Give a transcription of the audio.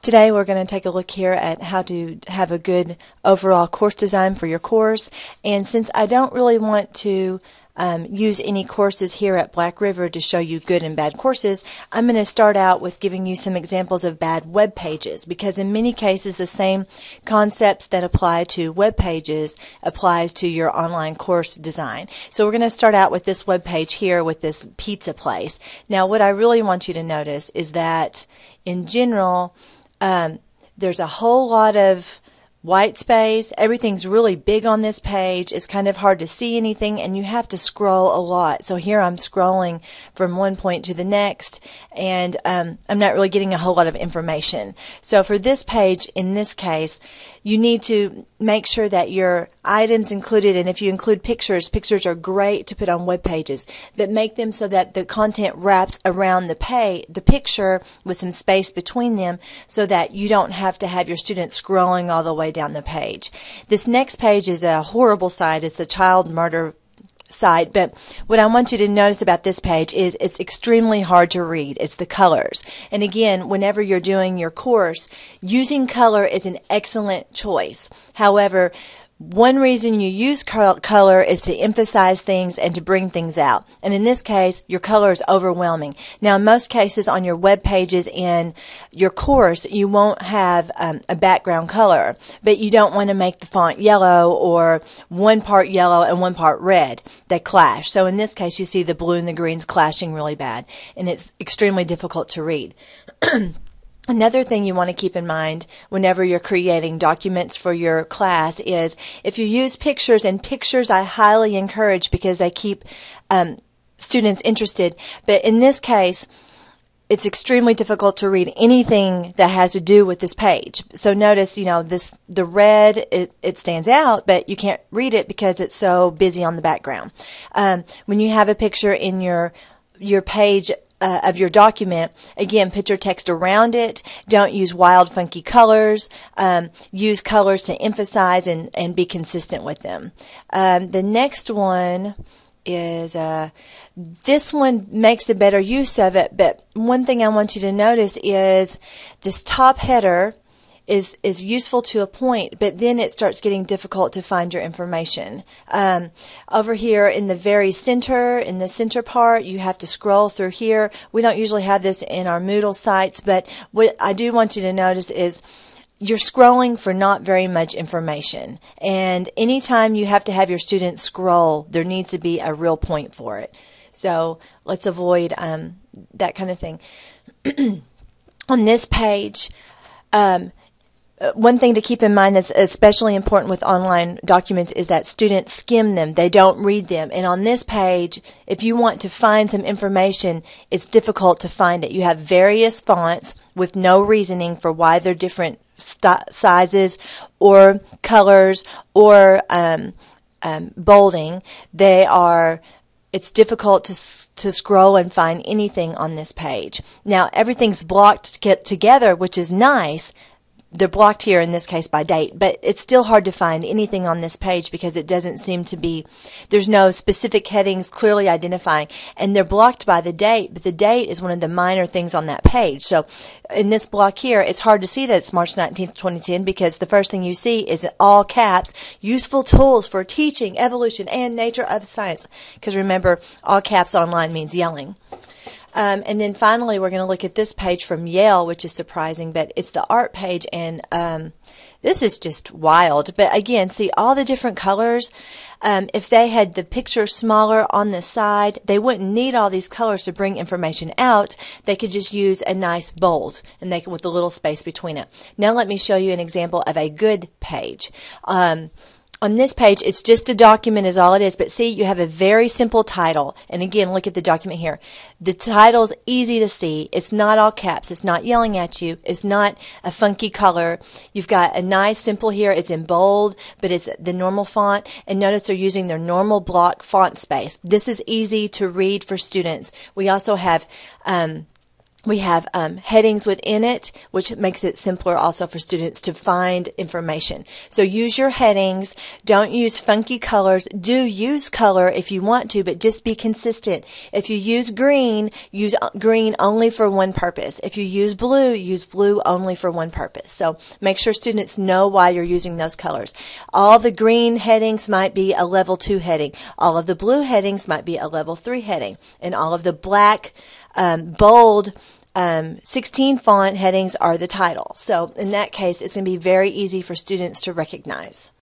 Today we're going to take a look here at how to have a good overall course design for your course. And since I don't really want to use any courses here at Black River to show you good and bad courses, I'm going to start out with giving you some examples of bad web pages, because in many cases the same concepts that apply to web pages applies to your online course design. So we're going to start out with this web page here with this pizza place. Now what I really want you to notice is that in general there's a whole lot of white space. Everything's really big on this page. It's kind of hard to see anything, and you have to scroll a lot. So here I'm scrolling from one point to the next, and I'm not really getting a whole lot of information. So for this page, in this case, you need to make sure that your items included, and if you include pictures, pictures are great to put on web pages, but make them so that the content wraps around the picture with some space between them, so that you don't have to have your students scrolling all the way down the page. This next page is a horrible site. It's a child murder site, but what I want you to notice about this page is it's extremely hard to read. It's the colors. And again, whenever you're doing your course, using color is an excellent choice. However, one reason you use color is to emphasize things and to bring things out. And in this case, your color is overwhelming. Now, in most cases on your web pages in your course, you won't have a background color, but you don't want to make the font yellow or one part yellow and one part red. They clash. So in this case, you see the blue and the greens clashing really bad, and it's extremely difficult to read. Another thing you want to keep in mind whenever you're creating documents for your class is if you use pictures, and pictures I highly encourage because they keep students interested, but in this case it's extremely difficult to read anything that has to do with this page. So notice, the red, it stands out, but you can't read it because it's so busy on the background. When you have a picture in your page of your document, again, put your text around it. Don't use wild, funky colors. Use colors to emphasize and be consistent with them. The next one is this one makes a better use of it, but one thing I want you to notice is this top header is useful to a point, but then it starts getting difficult to find your information. Over here in the very center, in the center part, you have to scroll through here. We don't usually have this in our Moodle sites, but what I do want you to notice is you're scrolling for not very much information. And anytime you have to have your students scroll, there needs to be a real point for it. So let's avoid that kind of thing. On this page, one thing to keep in mind that's especially important with online documents is that students skim them. They don't read them. And on this page, if you want to find some information, it's difficult to find it. You have various fonts with no reasoning for why they're different sizes or colors or bolding. It's difficult to scroll and find anything on this page. Now, everything's blocked together, which is nice. They're blocked here in this case by date, but it's still hard to find anything on this page because it doesn't seem to be, there's no specific headings clearly identifying, and they're blocked by the date, but the date is one of the minor things on that page. So in this block here, it's hard to see that it's March 19th, 2010 because the first thing you see is in all caps, useful tools for teaching, evolution, and nature of science. Because remember, all caps online means yelling. And then finally, we're going to look at this page from Yale, which is surprising, but it's the art page, and this is just wild. But again, see all the different colors. If they had the picture smaller on the side, they wouldn't need all these colors to bring information out. They could just use a nice bold, and with a little space between it. Now let me show you an example of a good page. On this page, it's just a document is all it is, but see, you have a very simple title. And again, look at the document here. The title's easy to see. It's not all caps. It's not yelling at you. It's not a funky color. You've got a nice simple here. It's in bold, but it's the normal font. And notice they're using their normal block font space. This is easy to read for students. We also have We have headings within it, which makes it simpler also for students to find information. So use your headings. Don't use funky colors. Do use color if you want to, but just be consistent. If you use green only for one purpose. If you use blue only for one purpose. So make sure students know why you're using those colors. All the green headings might be a level 2 heading. All of the blue headings might be a level 3 heading. And all of the black, bold, 16 font headings are the title. So in that case, it's going to be very easy for students to recognize.